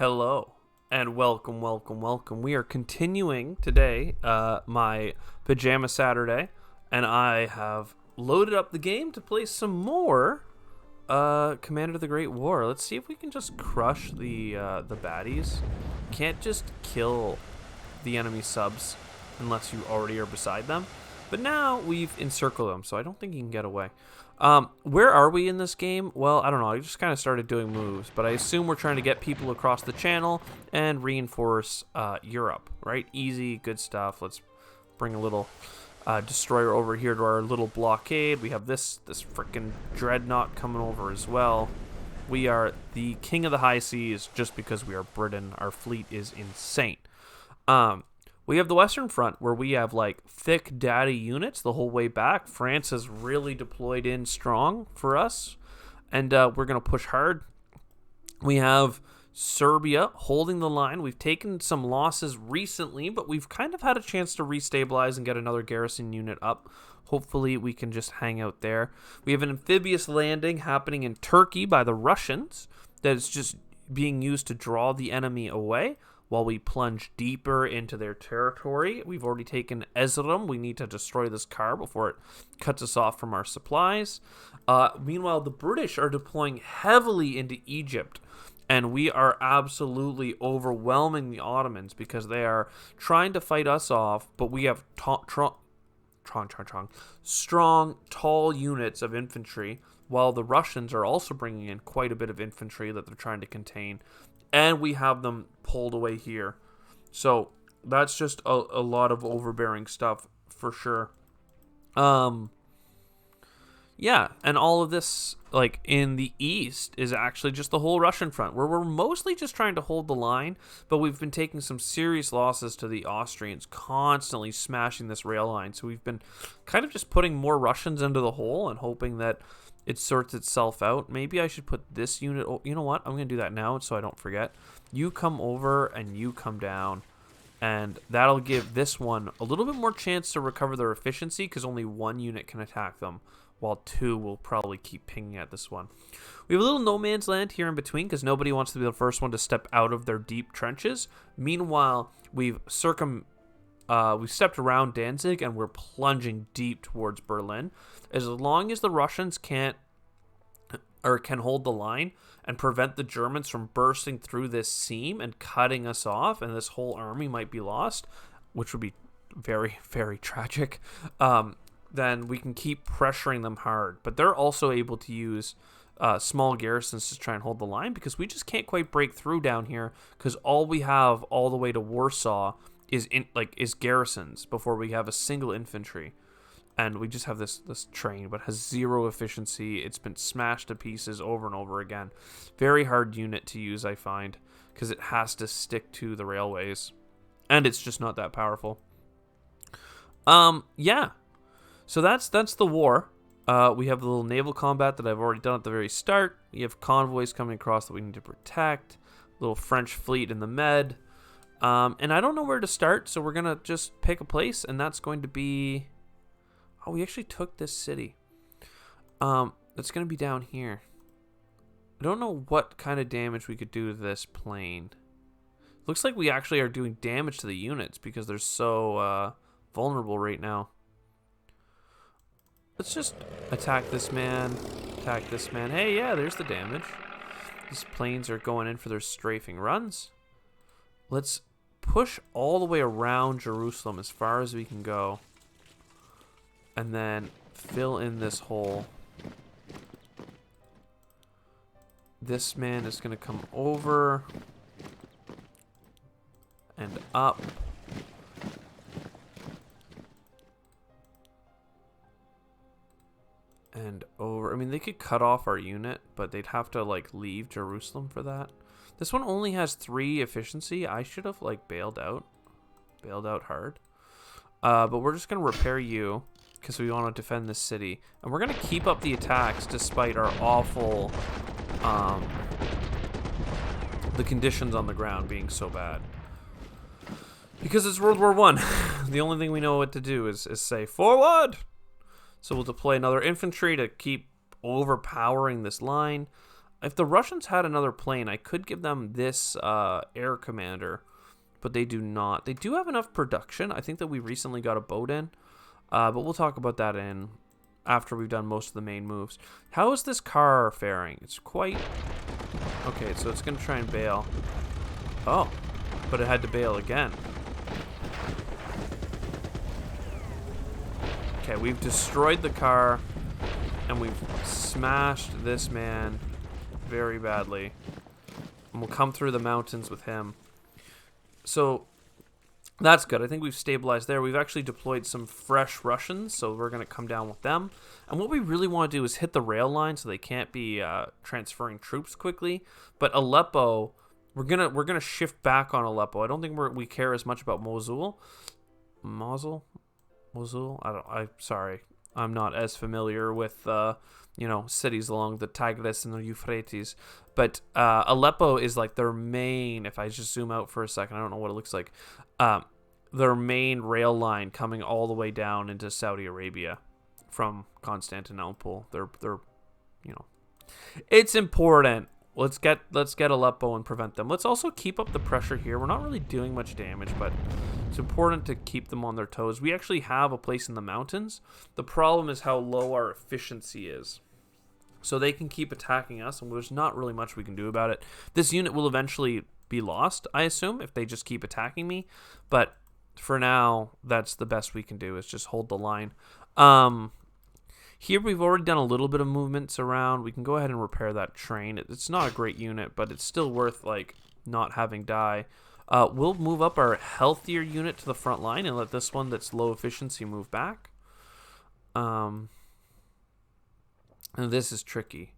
Hello and welcome, welcome, welcome. We are continuing today my Pajama Saturday, and I have loaded up the game to play some more Commander of the Great War. Let's see if we can just crush the baddies. Can't just kill the enemy subs unless you already are beside them. But now we've encircled them, so I don't think you can get away. Where are we in this game? Well, I don't know. I just kind of started doing moves, but I assume we're trying to get people across the channel and reinforce Europe, right? Easy, good stuff. Let's bring a little destroyer over here to our little blockade. We have this freaking dreadnought coming over as well. We are the king of the high seas just because we are Britain. Our fleet is insane. We have the Western Front where we have like thick daddy units the whole way back. France has really deployed in strong for us, and we're going to push hard. We have Serbia holding the line. We've taken some losses recently, but we've kind of had a chance to restabilize and get another garrison unit up. Hopefully we can just hang out there. We have an amphibious landing happening in Turkey by the Russians that is just being used to draw the enemy away while we plunge deeper into their territory. We've already taken Erzurum. We need to destroy this car before it cuts us off from our supplies. Meanwhile, the British are deploying heavily into Egypt, and we are absolutely overwhelming the Ottomans because they are trying to fight us off, but we have strong, tall units of infantry, while the Russians are also bringing in quite a bit of infantry that they're trying to contain. And we have them pulled away here. So that's just a lot of overbearing stuff for sure. Yeah, and all of this, like, in the east is actually just the whole Russian front, where we're mostly just trying to hold the line, but we've been taking some serious losses to the Austrians, constantly smashing this rail line. So we've been kind of just putting more Russians into the hole and hoping that it sorts itself out. Maybe I should put this unit... Oh, you know what? I'm going to do that now so I don't forget. You come over and you come down. And that'll give this one a little bit more chance to recover their efficiency because only one unit can attack them, while two will probably keep pinging at this one. We have a little no man's land here in between because nobody wants to be the first one to step out of their deep trenches. Meanwhile, we've stepped around Danzig and we're plunging deep towards Berlin. As long as the Russians can hold the line and prevent the Germans from bursting through this seam and cutting us off, and this whole army might be lost, which would be very, very tragic, then we can keep pressuring them hard. But they're also able to use small garrisons to try and hold the line because we just can't quite break through down here because all we have all the way to Warsaw is garrisons before we have a single infantry. And we just have this train, but has zero efficiency. It's been smashed to pieces over and over again. Very hard unit to use, I find, because it has to stick to the railways. And it's just not that powerful. Yeah. So that's the war. We have the little naval combat that I've already done at the very start. We have convoys coming across that we need to protect. Little French fleet in the Med. And I don't know where to start, so we're going to just pick a place, and that's going to be... Oh, we actually took this city. That's going to be down here. I don't know what kind of damage we could do to this plane. Looks like we actually are doing damage to the units because they're so vulnerable right now. Let's just attack this man. Attack this man. Hey, yeah, there's the damage. These planes are going in for their strafing runs. Let's push all the way around Jerusalem as far as we can go. And then fill in this hole. This man is going to come over and up. And over. I mean, they could cut off our unit, but they'd have to, like, leave Jerusalem for that. This one only has 3 efficiency. I should have, like, bailed out. Bailed out hard. But we're just going to repair you because we want to defend this city. And we're going to keep up the attacks despite our awful... the conditions on the ground being so bad. Because it's World War I. The only thing we know what to do is say, forward! So we'll deploy another infantry to keep overpowering this line. If the Russians had another plane, I could give them this air commander, but they do not. They do have enough production. I think that we recently got a boat in, but we'll talk about that after we've done most of the main moves. How is this car faring? It's quite... Okay, so it's going to try and bail. Oh, but it had to bail again. Okay, we've destroyed the car, and we've smashed this man very badly. And we'll come through the mountains with him. So, that's good. I think we've stabilized there. We've actually deployed some fresh Russians, so we're going to come down with them. And what we really want to do is hit the rail line so they can't be transferring troops quickly. But Aleppo, we're gonna shift back on Aleppo. I don't think we care as much about Mosul. Mosul? I'm sorry. I'm not as familiar with cities along the Tigris and the Euphrates. But Aleppo is like their main, if I just zoom out for a second, I don't know what it looks like. Their main rail line coming all the way down into Saudi Arabia from Constantinople. They're it's important. Let's get Aleppo and prevent them. Let's also keep up the pressure here. We're not really doing much damage, but it's important to keep them on their toes. We actually have a place in the mountains. The problem is how low our efficiency is. So they can keep attacking us, and there's not really much we can do about it. This unit will eventually be lost, I assume, if they just keep attacking me. But for now, that's the best we can do, is just hold the line. Here we've already done a little bit of movements around. We can go ahead and repair that train. It's not a great unit, but it's still worth like not having die. We'll move up our healthier unit to the front line and let this one that's low efficiency move back. And this is tricky.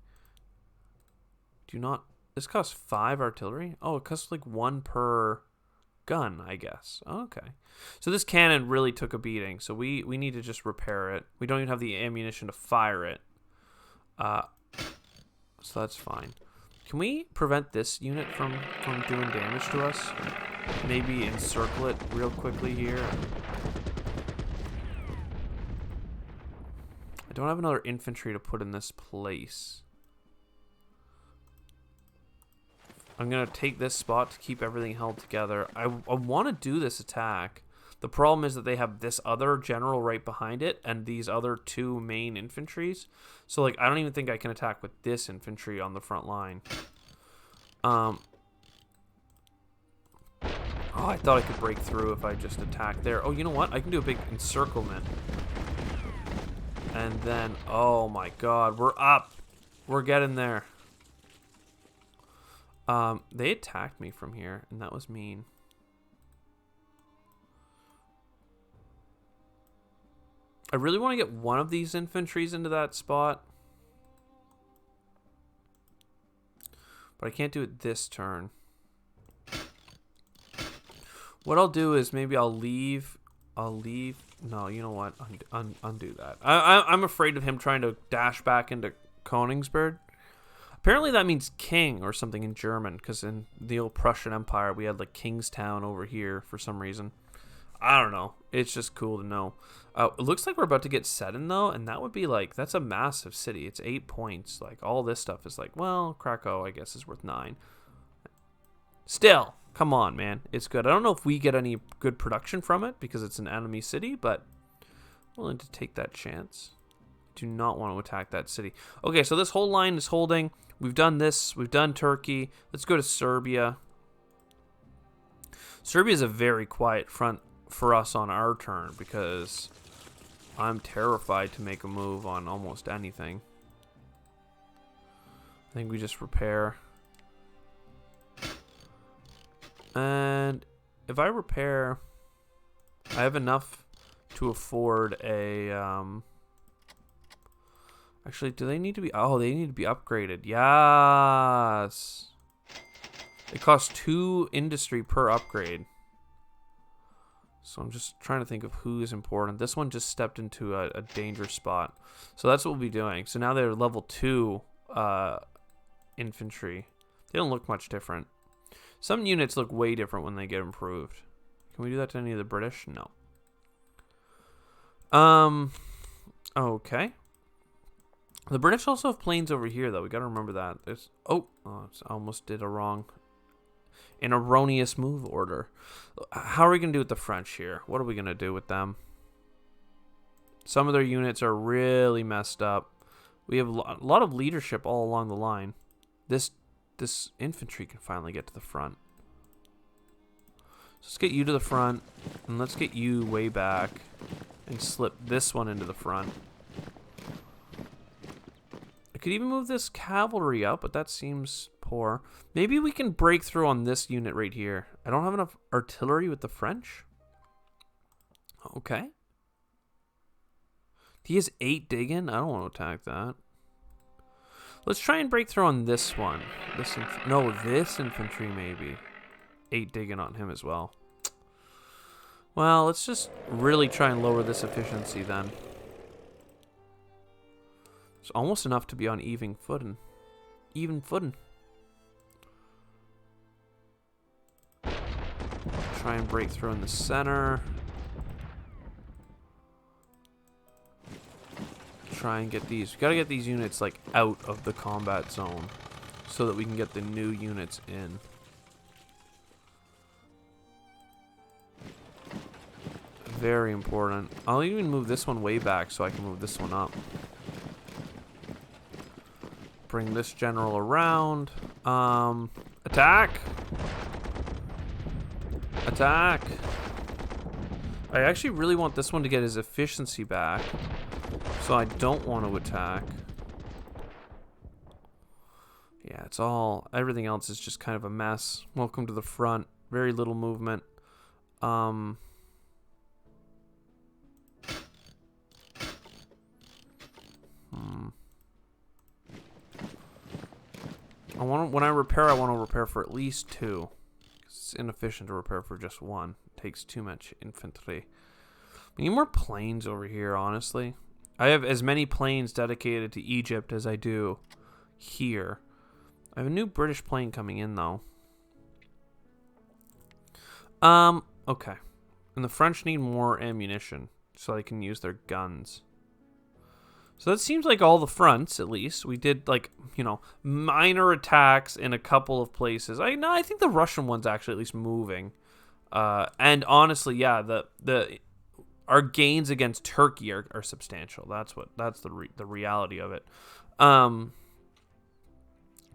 This costs 5 artillery? Oh, it costs like 1 per gun, I guess. Okay. So this cannon really took a beating, so we need to just repair it. We don't even have the ammunition to fire it. So that's fine. Can we prevent this unit from doing damage to us? Maybe encircle it real quickly here. I don't have another infantry to put in this place. I'm going to take this spot to keep everything held together. I want to do this attack. The problem is that they have this other general right behind it and these other 2 main infantries. So, like, I don't even think I can attack with this infantry on the front line. Oh, I thought I could break through if I just attacked there. Oh, you know what? I can do a big encirclement. And then, oh my god, we're up. We're getting there. They attacked me from here, and that was mean. I really want to get one of these infantries into that spot. But I can't do it this turn. What I'll do is maybe I'll leave. No, you know what? Undo that. I'm afraid of him trying to dash back into Königsberg. Apparently that means king or something in German, because in the old Prussian Empire we had like Kingstown over here for some reason. I don't know. It's just cool to know. It looks like we're about to get Sedan though, and that would be like, that's a massive city. It's 8 points. Like all this stuff is like, well, Krakow I guess is worth 9. Still, come on, man. It's good. I don't know if we get any good production from it because it's an enemy city, but I'm willing to take that chance. Do not want to attack that city. Okay, so this whole line is holding. We've done this. We've done Turkey. Let's go to Serbia. Serbia is a very quiet front for us on our turn because I'm terrified to make a move on almost anything. I think we just repair. And if I repair, I have enough to afford a... Actually, do they need to be... Oh, they need to be upgraded. Yes. It costs 2 industry per upgrade. So I'm just trying to think of who is important. This one just stepped into a dangerous spot. So that's what we'll be doing. So now they're level 2 infantry. They don't look much different. Some units look way different when they get improved. Can we do that to any of the British? No. Okay. The British also have planes over here, though. We got to remember that. There's I almost did an erroneous move order. How are we going to do with the French here? What are we going to do with them? Some of their units are really messed up. We have a lot of leadership all along the line. This infantry can finally get to the front. So let's get you to the front, and let's get you way back, and slip this one into the front. I could even move this cavalry up, but that seems poor. Maybe we can break through on this unit right here. I don't have enough artillery with the French. Okay. He has 8 digging. I don't want to attack that. Let's try and break through on this one. This infantry maybe. 8 digging on him as well. Well, let's just really try and lower this efficiency then. It's almost enough to be on even footing. Try and break through in the center. Try and get these. We gotta get these units like out of the combat zone so that we can get the new units in. Very important. I'll even move this one way back so I can move this one up. Bring this general around. Attack! Attack! I actually really want this one to get his efficiency back. So I don't want to attack. Yeah, it's all... Everything else is just kind of a mess. Welcome to the front. Very little movement. When I repair, I want to repair for at least 2. It's inefficient to repair for just 1. It takes too much infantry. We need more planes over here, honestly. I have as many planes dedicated to Egypt as I do here. I have a new British plane coming in, though. Okay. And the French need more ammunition so they can use their guns. So that seems like all the fronts, at least. We did, like, you know, minor attacks in a couple of places. I think the Russian one's actually at least moving. And honestly, yeah, our gains against Turkey are substantial. That's the reality of it.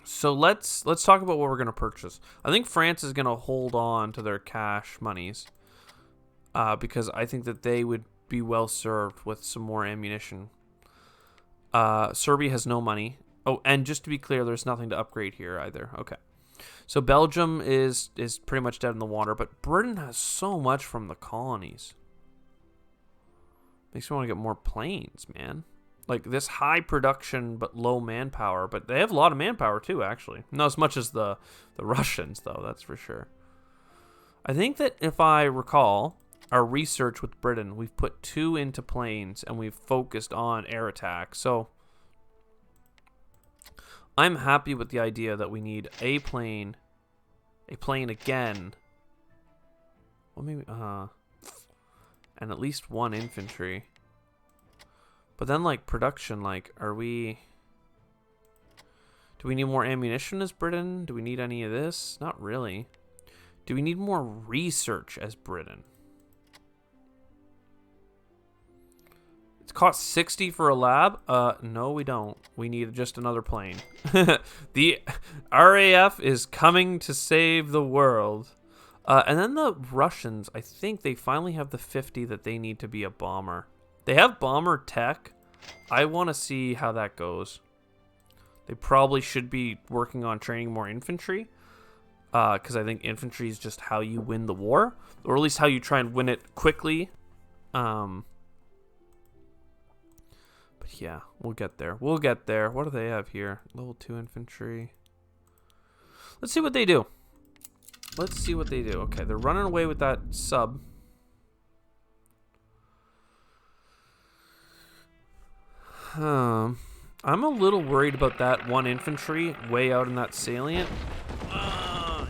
So let's talk about what we're gonna purchase. I think France is gonna hold on to their cash monies, because I think that they would be well served with some more ammunition. Serbia has no money. Oh, and just to be clear, there's nothing to upgrade here either. Okay. So Belgium is pretty much dead in the water, but Britain has so much from the colonies. Makes me want to get more planes, man. Like this high production but low manpower, but they have a lot of manpower too, actually. Not as much as the Russians, though, that's for sure. I think that if I recall our research with Britain, we've put 2 into planes and we've focused on air attack. So I'm happy with the idea that we need a plane again. Well, maybe, and at least 1 infantry. But then, like, production, like, do we need more ammunition as Britain? Do we need any of this? Not really. Do we need more research as Britain? It's cost 60 for a lab? No, we don't. We need just another plane. The RAF is coming to save the world. And then the Russians, I think they finally have the 50 that they need to be a bomber. They have bomber tech. I want to see how that goes. They probably should be working on training more infantry. Because I think infantry is just how you win the war. Or at least how you try and win it quickly. But yeah, we'll get there. We'll get there. What do they have here? Level 2 infantry. Let's see what they do. Let's see what they do. Okay, they're running away with that sub. I'm a little worried about that 1 infantry way out in that salient.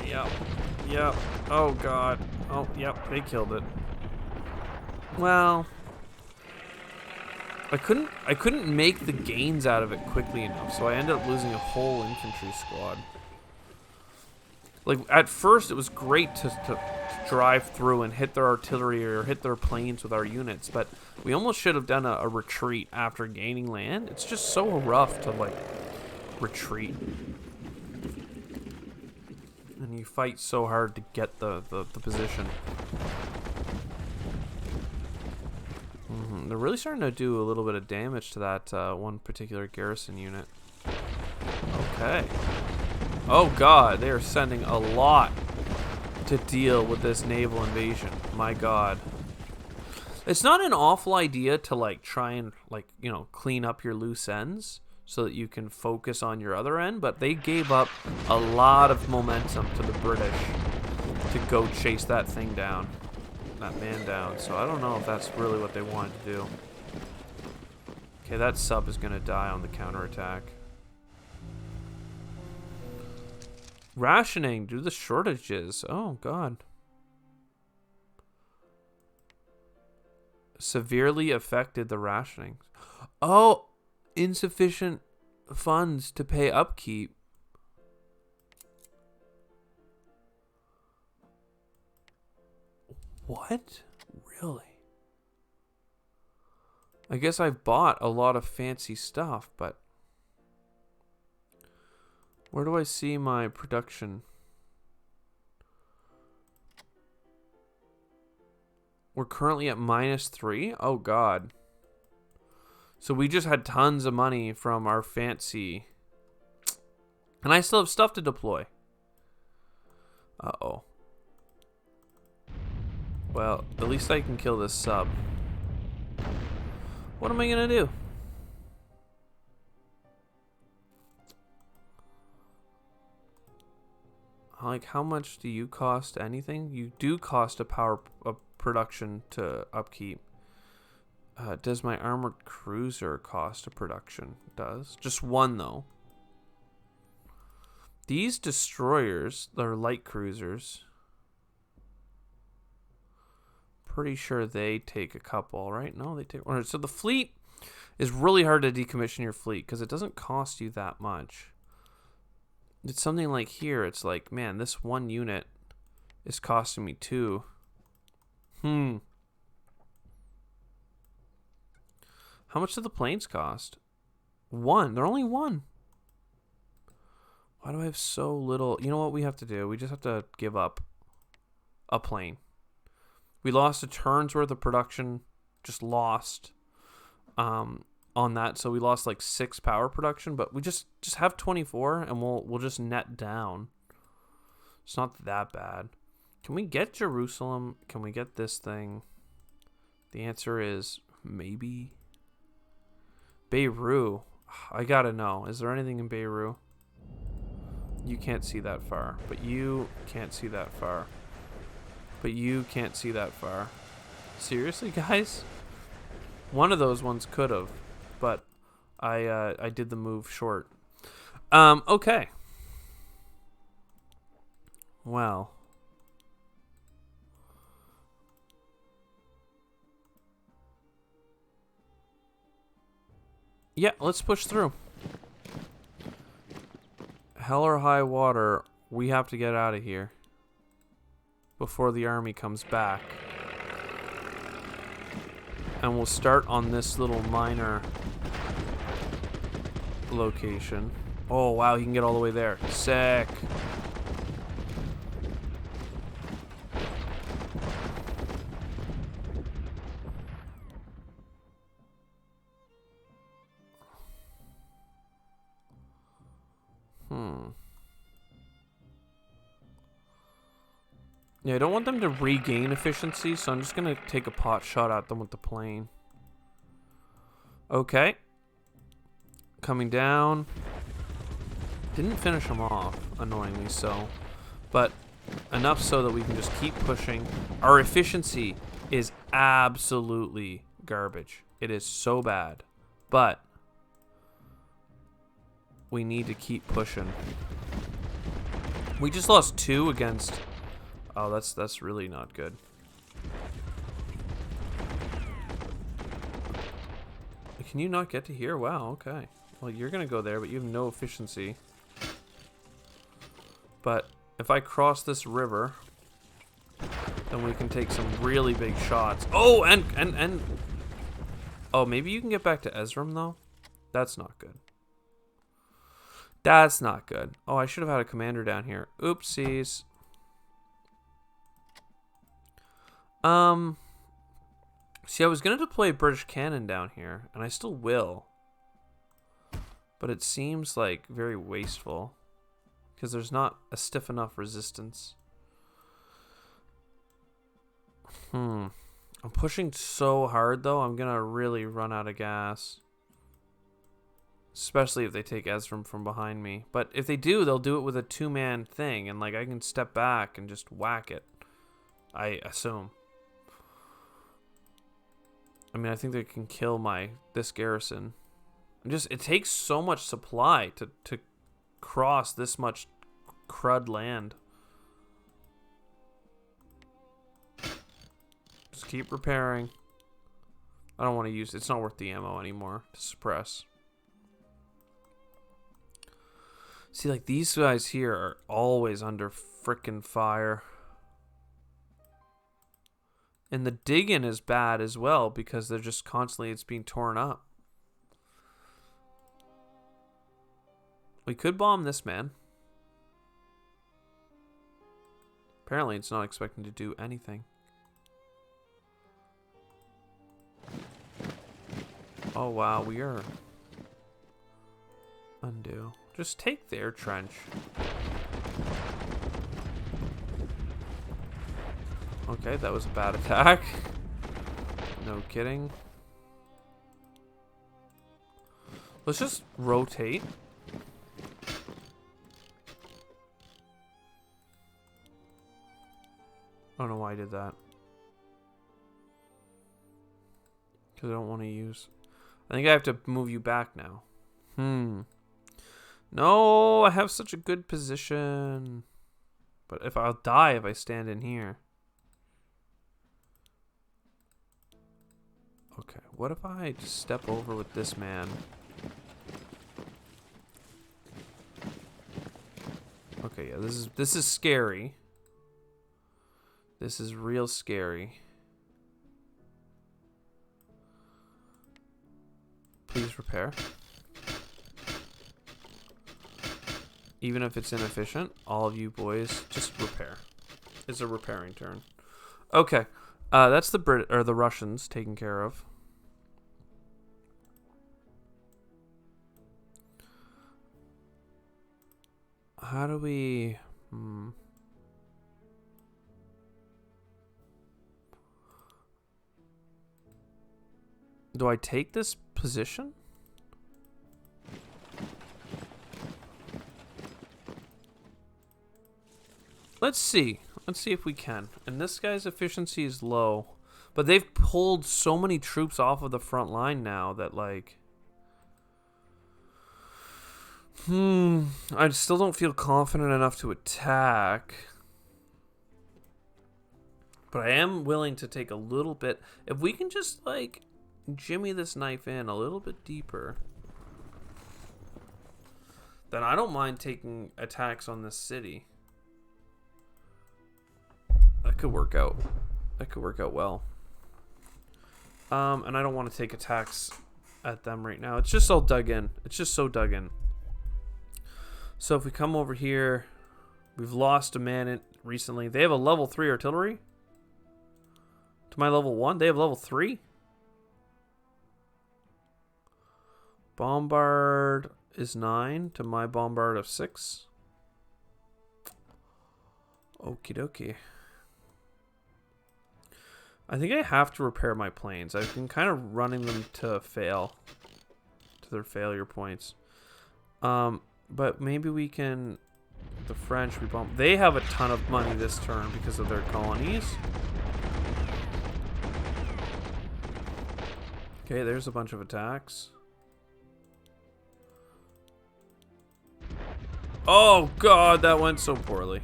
Yep. Oh, God. Oh, yep, they killed it. Well, I couldn't make the gains out of it quickly enough, so I ended up losing a whole infantry squad. Like, at first, it was great to drive through and hit their artillery or hit their planes with our units, but we almost should have done a retreat after gaining land. It's just so rough to, like, retreat. And you fight so hard to get the position. They're really starting to do a little bit of damage to that one particular garrison unit. Okay. Oh god, they are sending a lot to deal with this naval invasion. My god. It's not an awful idea to like try and like, you know, clean up your loose ends so that you can focus on your other end, but they gave up a lot of momentum to the British to go chase that thing down. That man down. So I don't know if that's really what they wanted to do. Okay, that sub is gonna die on the counterattack. Rationing due to the shortages. Oh, God. Severely affected the rationing. Oh, insufficient funds to pay upkeep. What? Really? I guess I've bought a lot of fancy stuff, but... where do I see my production? We're currently at -3? Oh, God. So we just had tons of money from our fancy. And I still have stuff to deploy. Uh-oh. Well, at least I can kill this sub. What am I gonna do? Like, how much do you cost anything? You do cost a production to upkeep. Does my armored cruiser cost a production? It does. Just one, though. These destroyers, they're light cruisers. Pretty sure they take a couple, right? No, they take one. So the fleet is really hard to decommission your fleet because it doesn't cost you that much. It's something like here. It's like, man, this one unit is costing me 2. How much do the planes cost? 1. They're only 1. Why do I have so little? You know what we have to do? We just have to give up a plane. We lost a turn's worth of production. Just lost. On that, so we lost like 6 power production, but we just have 24 and we'll just net down. It's not that bad. Can we get Jerusalem? Can we get this thing? The answer is maybe. Beirut. I gotta know. Is there anything in Beirut? You can't see that far, but you can't see that far. But you can't see that far. Seriously, guys? One of those ones could have. But I did the move short. Okay. Well. Yeah, let's push through. Hell or high water, we have to get out of here before the army comes back. And we'll start on this little minor location. Oh, wow, he can get all the way there. Sick. Yeah, I don't want them to regain efficiency, so I'm just going to take a pot shot at them with the plane. Okay. Coming down. Didn't finish them off, annoyingly so. But enough so that we can just keep pushing. Our efficiency is absolutely garbage. It is so bad. But we need to keep pushing. We just lost 2 against... Oh, that's really not good. can you not get to here? Wow, okay. Well, you're gonna go there, but you have no efficiency. But if I cross this river, then we can take some really big shots. Oh, and oh, maybe you can get back to Ezram though. That's not good. That's not good. Oh, I should have had a commander down here. Oopsies. See, I was gonna deploy a British cannon down here, and I still will. But it seems like very wasteful. Because there's not a stiff enough resistance. I'm pushing so hard, though, I'm gonna really run out of gas. Especially if they take Ezram from behind me. But if they do, they'll do it with a two-man thing. And, like, I can step back and just whack it. I assume. I mean, I think they can kill this garrison. It takes so much supply to cross this much crud land. Just keep repairing. I don't want to use it's not worth the ammo anymore to suppress. See, like, these guys here are always under frickin' fire. And the digging is bad as well because they're just constantly, it's being torn up. We could bomb this man. Apparently it's not expecting to do anything. Oh wow, we are undo. Just take their trench. Okay, that was a bad attack. No kidding. Let's just rotate. I don't know why I did that. Because I don't want to use... I think I have to move you back now. No, I have such a good position. But if I'll die if I stand in here. Okay, what if I just step over with this man? Okay, yeah, this is scary. This is real scary. Please repair. Even if it's inefficient, all of you boys just repair. It's a repairing turn. Okay, that's the Russians taken care of. How do we? Do I take this position? Let's see. Let's see if we can. And this guy's efficiency is low. But they've pulled so many troops off of the front line now that, like... I still don't feel confident enough to attack. But I am willing to take a little bit... If we can just, like, jimmy this knife in a little bit deeper... then I don't mind taking attacks on this city. That could work out. That could work out well. And I don't want to take attacks at them right now. It's just all dug in. It's just so dug in. So if we come over here, we've lost a man recently. They have a level 3 artillery. To my level 1, they have level 3. Bombard is 9 to my bombard of 6. Okie dokie. I think I have to repair my planes. I've been kind of running them to fail. To their failure points. But maybe we can... The French, we bomb... They have a ton of money this turn because of their colonies. Okay, there's a bunch of attacks. Oh god, that went so poorly.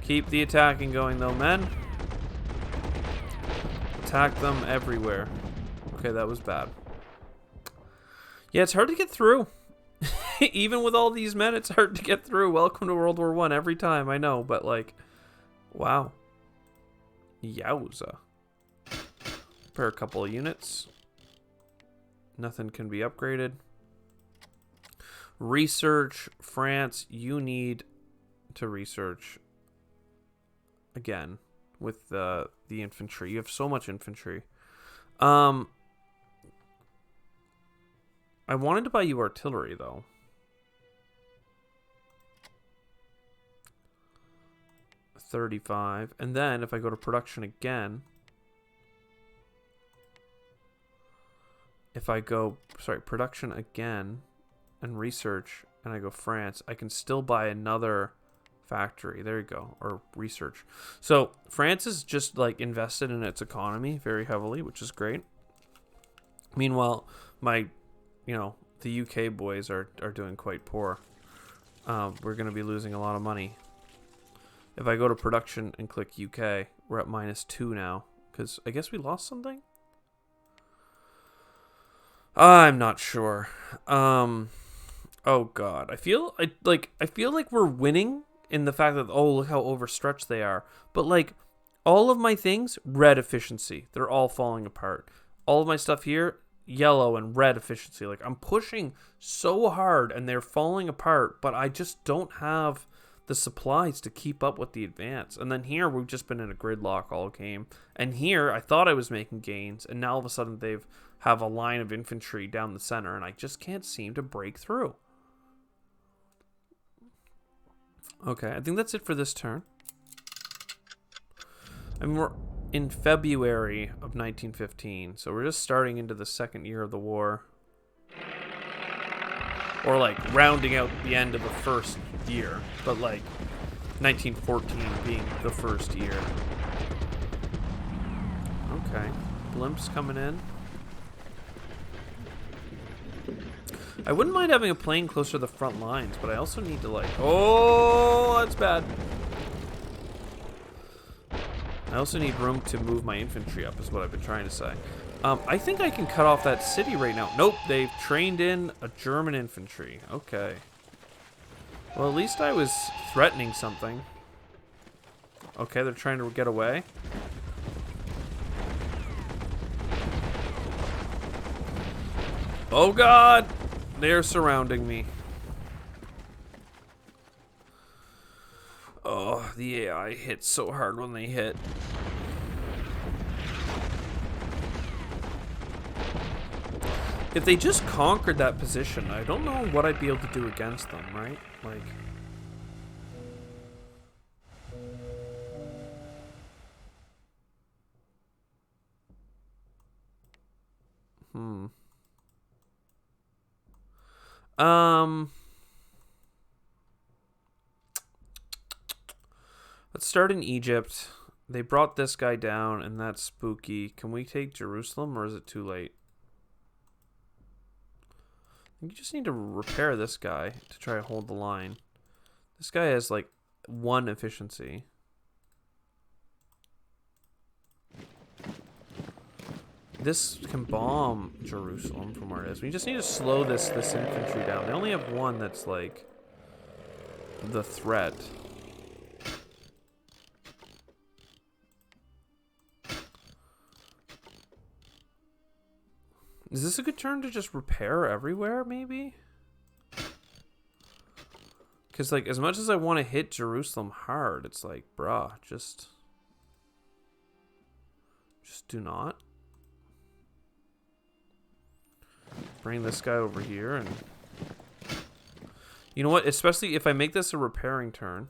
Keep the attacking going though, men. Attack them everywhere. Okay, that was bad. Yeah, it's hard to get through. Even with all these men, it's hard to get through. Welcome to World War One every time, I know, but like, wow. Yowza. For a couple of units. Nothing can be upgraded. Research, France, you need to research again with the infantry. You have so much infantry. I wanted to buy you artillery though. $35, and then if I go to production again, if I go production again and research, and I go France, I can still buy another factory. There you go. Or research. So France is just like invested in its economy very heavily, which is great. Meanwhile, my, the UK boys are doing quite poor. We're going to be losing a lot of money. If I go to production and click UK, we're at -2 now. Because I guess we lost something? I'm not sure. Oh god. I feel like we're winning in the fact that, oh, look how overstretched they are. But like, all of my things, red efficiency. They're all falling apart. All of my stuff here, yellow and red efficiency. Like, I'm pushing so hard and they're falling apart, but I just don't have the supplies to keep up with the advance. And then here, we've just been in a gridlock all game. And here, I thought I was making gains, and now all of a sudden they've have a line of infantry down the center, and I just can't seem to break through. Okay, I think that's it for this turn. I mean, we're in February of 1915, so we're just starting into the second year of the war. Or like rounding out the end of the first year, but like 1914 being the first year. Okay, blimps coming in. I wouldn't mind having a plane closer to the front lines, but I also need to like... Oh, that's bad. I also need room to move my infantry up, is what I've been trying to say. I think I can cut off that city right now. Nope, they've trained in a German infantry. Okay. Well, at least I was threatening something. Okay, they're trying to get away. Oh god! They're surrounding me. Oh, the AI hits so hard when they hit. If they just conquered that position, I don't know what I'd be able to do against them, right? Like... Let's start in Egypt. They brought this guy down, and that's spooky. Can we take Jerusalem, or is it too late? I think you just need to repair this guy to try to hold the line. This guy has, like, 1 efficiency. This can bomb Jerusalem from where it is. We just need to slow this infantry down. They only have 1 that's, like, the threat. Is this a good turn to just repair everywhere, maybe? Because, like, as much as I want to hit Jerusalem hard, it's like, bruh, just do not. Bring this guy over here, and... You know what? Especially if I make this a repairing turn,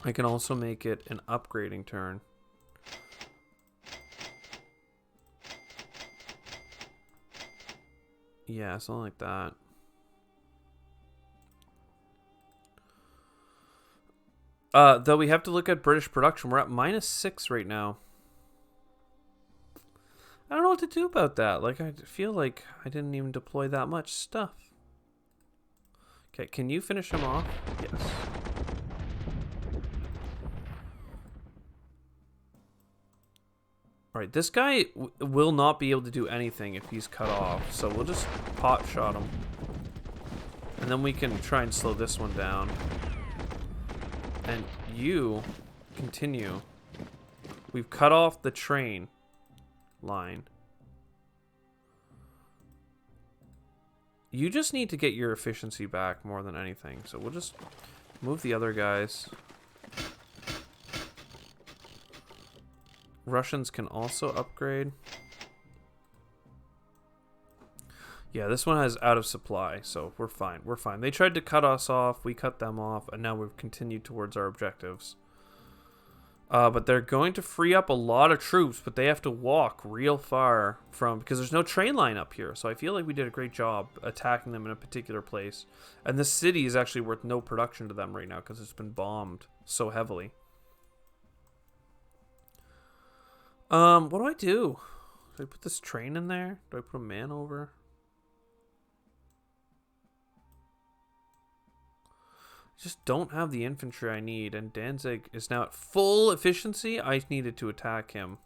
I can also make it an upgrading turn. Yeah, something like that. Though we have to look at British production. We're at -6 right now. I don't know what to do about that. Like, I feel like I didn't even deploy that much stuff. Okay, can you finish him off? Yes. Alright, this guy will not be able to do anything if he's cut off. So we'll just pot shot him. And then we can try and slow this one down. And you continue. We've cut off the train line. You just need to get your efficiency back more than anything. So we'll just move the other guys. Russians can also upgrade. Yeah, this one has out of supply, so we're fine. We're fine. They tried to cut us off, we cut them off, and now we've continued towards our objectives. But they're going to free up a lot of troops, but they have to walk real far from, because there's no train line up here. So I feel like we did a great job attacking them in a particular place. And this city is actually worth no production to them right now because it's been bombed so heavily. What do I do? Do I put this train in there? Do I put a man over? Just don't have the infantry I need, and Danzig is now at full efficiency. I needed to attack him.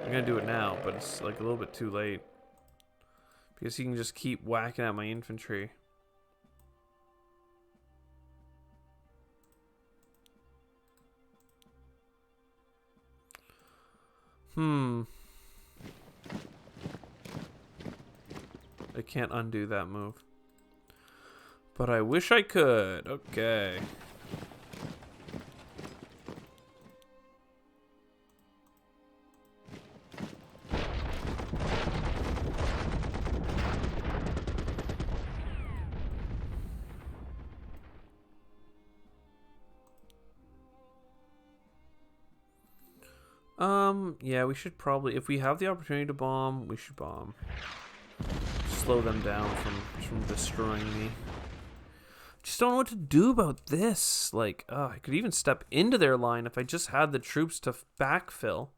I'm gonna do it now, but it's like a little bit too late. Because he can just keep whacking at my infantry. I can't undo that move. But I wish I could. Okay. Yeah, we should probably, if we have the opportunity to bomb, we should bomb. Slow them down from destroying me. Just don't know what to do about this. Like, I could even step into their line if I just had the troops to backfill.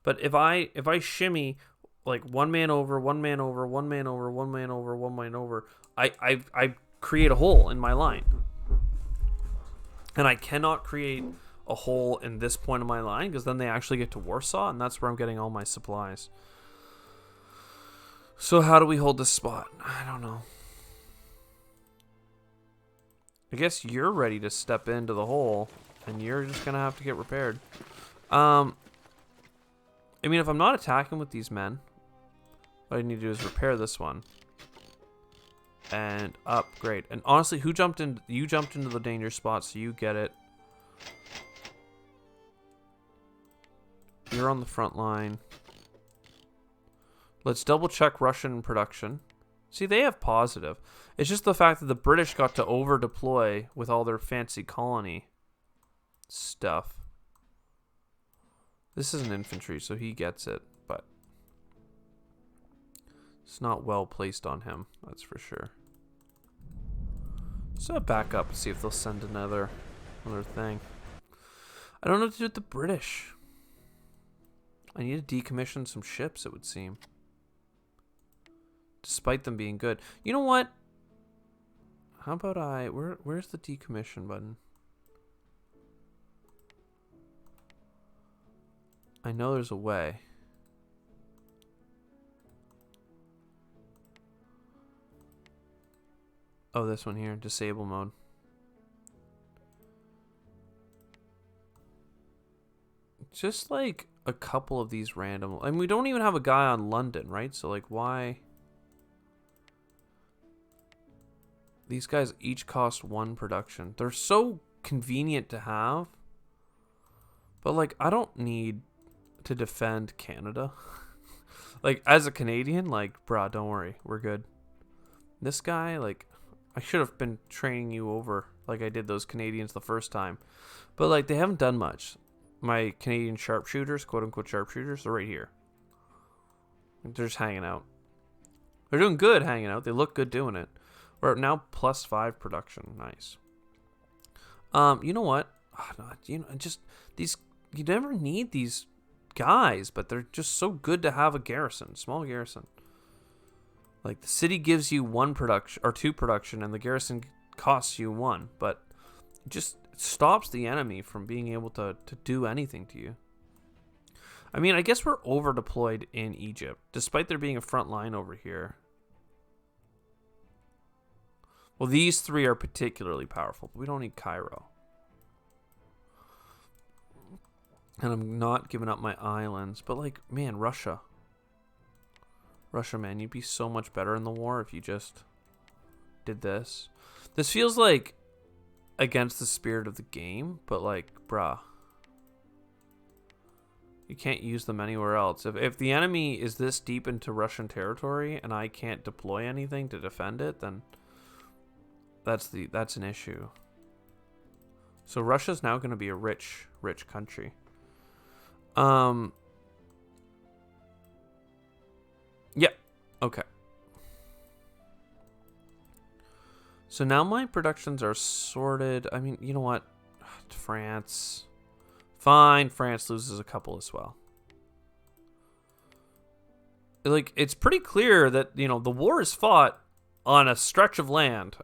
But if I shimmy like one man over, one man over, one man over, one man over, one man over, I create a hole in my line. And I cannot create a hole in this point of my line because then they actually get to Warsaw, and that's where I'm getting all my supplies. So how do we hold this spot? I don't know. I guess you're ready to step into the hole, and you're just gonna have to get repaired. I mean, if I'm not attacking with these men, what I need to do is repair this one. And upgrade. And honestly, who jumped in? You jumped into the danger spot, so you get it. You're on the front line. Let's double check Russian production. See, they have positive. It's just the fact that the British got to over deploy with all their fancy colony stuff. This is an infantry, so he gets it, but it's not well placed on him, that's for sure. So back up and see if they'll send another thing. I don't know what to do with the British. I need to decommission some ships, it would seem. Despite them being good. You know what? How about where's the decommission button? I know there's a way. Oh, this one here, disable mode. Just like a couple of these random, and we don't even have a guy on London, right? So like, why? These guys each cost 1 production. They're so convenient to have, but like, I don't need to defend Canada. Like, as a Canadian, like, bruh, don't worry, we're good. This guy, like, I should have been training you over like I did those Canadians the first time, but like, they haven't done much. My Canadian sharpshooters, quote-unquote sharpshooters, they're right here. They're just hanging out. They're doing good hanging out. They look good doing it. We're now +5 production. Nice. You know what? You know, just these. You never need these guys, but they're just so good to have a garrison, small garrison. Like, the city gives you 1 production or 2 production, and the garrison costs you 1, but just stops the enemy from being able to do anything to you. I mean, I guess we're over deployed in Egypt, despite there being a front line over here. Well, these three are particularly powerful, but we don't need Cairo. And I'm not giving up my islands, but like, man, Russia. Russia, man, you'd be so much better in the war if you just did this. This feels like against the spirit of the game, but like, bruh. You can't use them anywhere else. If the enemy is this deep into Russian territory and I can't deploy anything to defend it, then that's an issue. So Russia's now going to be a rich country. Yeah. Okay. So now my productions are sorted. I mean, you know what? France. Fine, France loses a couple as well. Like, it's pretty clear that, you know, the war is fought on a stretch of land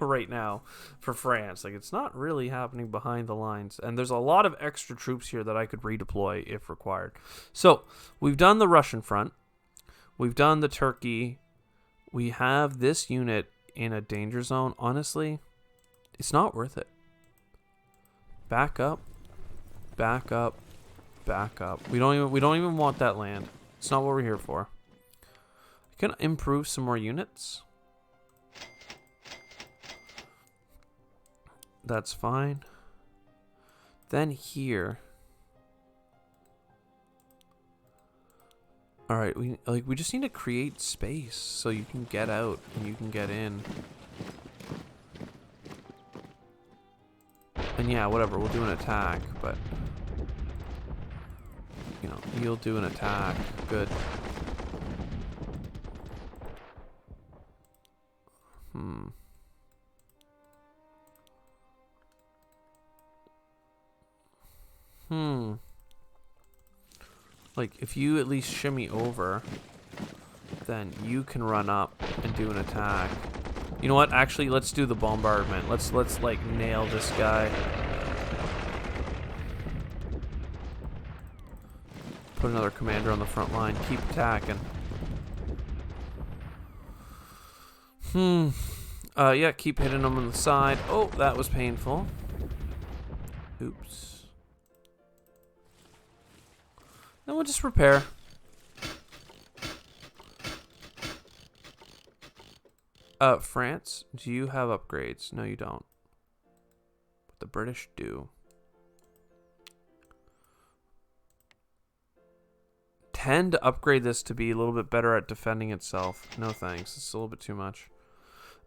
right now for France. Like, it's not really happening behind the lines. And there's a lot of extra troops here that I could redeploy if required. So, we've done the Russian front. We've done the Turkey. We have this unit in a danger zone. Honestly, it's not worth it. Back up. Back up. Back up. We don't even want that land. It's not what we're here for. I can improve some more units. That's fine. Then here. All right, we just need to create space so you can get out and you can get in. And yeah, whatever, we'll do an attack, but you know, you'll do an attack. Good. Like, if you at least shimmy over, then you can run up and do an attack. You know what? Actually, let's do the bombardment. Let's like nail this guy. Put another commander on the front line. Keep attacking. Yeah, keep hitting them on the side. Oh, that was painful. Oops. Then we'll just repair. France, do you have upgrades? No, you don't. But the British do. 10 to upgrade this to be a little bit better at defending itself. No thanks. It's a little bit too much.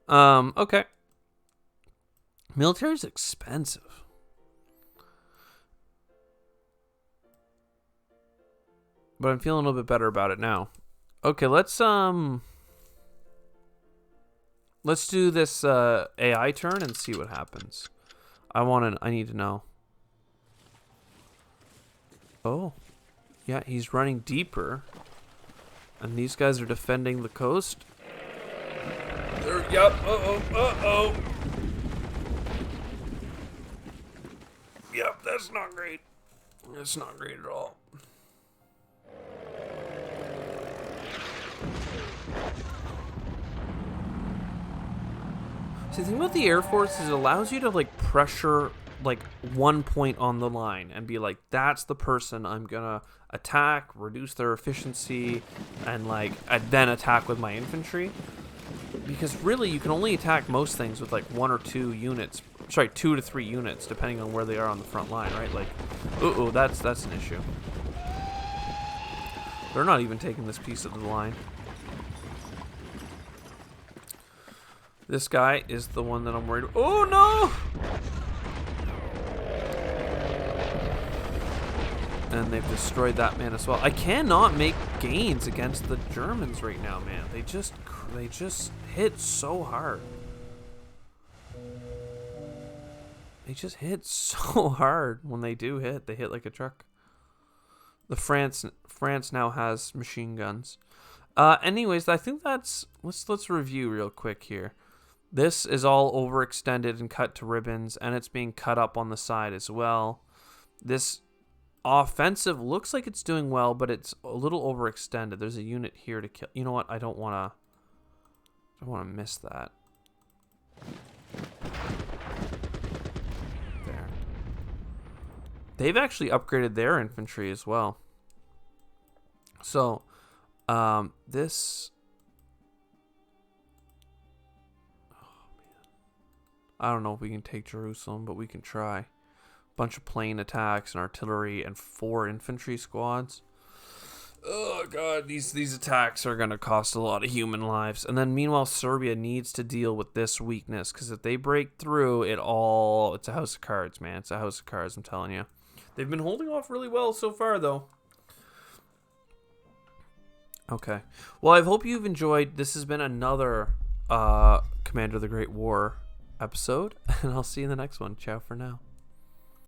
Okay. Military's expensive. But I'm feeling a little bit better about it now. Okay, let's do this AI turn and see what happens. I need to know. Oh. Yeah, he's running deeper. And these guys are defending the coast. Yep. Uh-oh. Yep, that's not great. That's not great at all. See, the thing about the Air Force is it allows you to, like, pressure, like, one point on the line and be like, that's the person I'm gonna attack, reduce their efficiency, and, like, then attack with my infantry. Because, really, you can only attack most things with, like, 1 or 2 units. Sorry, 2 to 3 units, depending on where they are on the front line, right? Like, that's an issue. They're not even taking this piece of the line. This guy is the one that I'm worried about. Oh, no! And they've destroyed that man as well. I cannot make gains against the Germans right now, man. They just hit so hard. They just hit so hard when they do hit. They hit like a truck. The France now has machine guns. Anyways, I think that's... Let's review real quick here. This is all overextended and cut to ribbons, and it's being cut up on the side as well. This offensive looks like it's doing well, but it's a little overextended. There's a unit here to kill. You know what? I don't want to miss that. There. They've actually upgraded their infantry as well. So, this. Oh man, I don't know if we can take Jerusalem, but we can try. Bunch of plane attacks and artillery and 4 infantry squads. Oh god, these attacks are gonna cost a lot of human lives. And then meanwhile, Serbia needs to deal with this weakness, because if they break through, it's a house of cards, man. It's a house of cards, I'm telling you. They've been holding off really well so far, though. Okay. Well, I hope you've enjoyed. This has been another Commander of the Great War episode, and I'll see you in the next one. Ciao for now.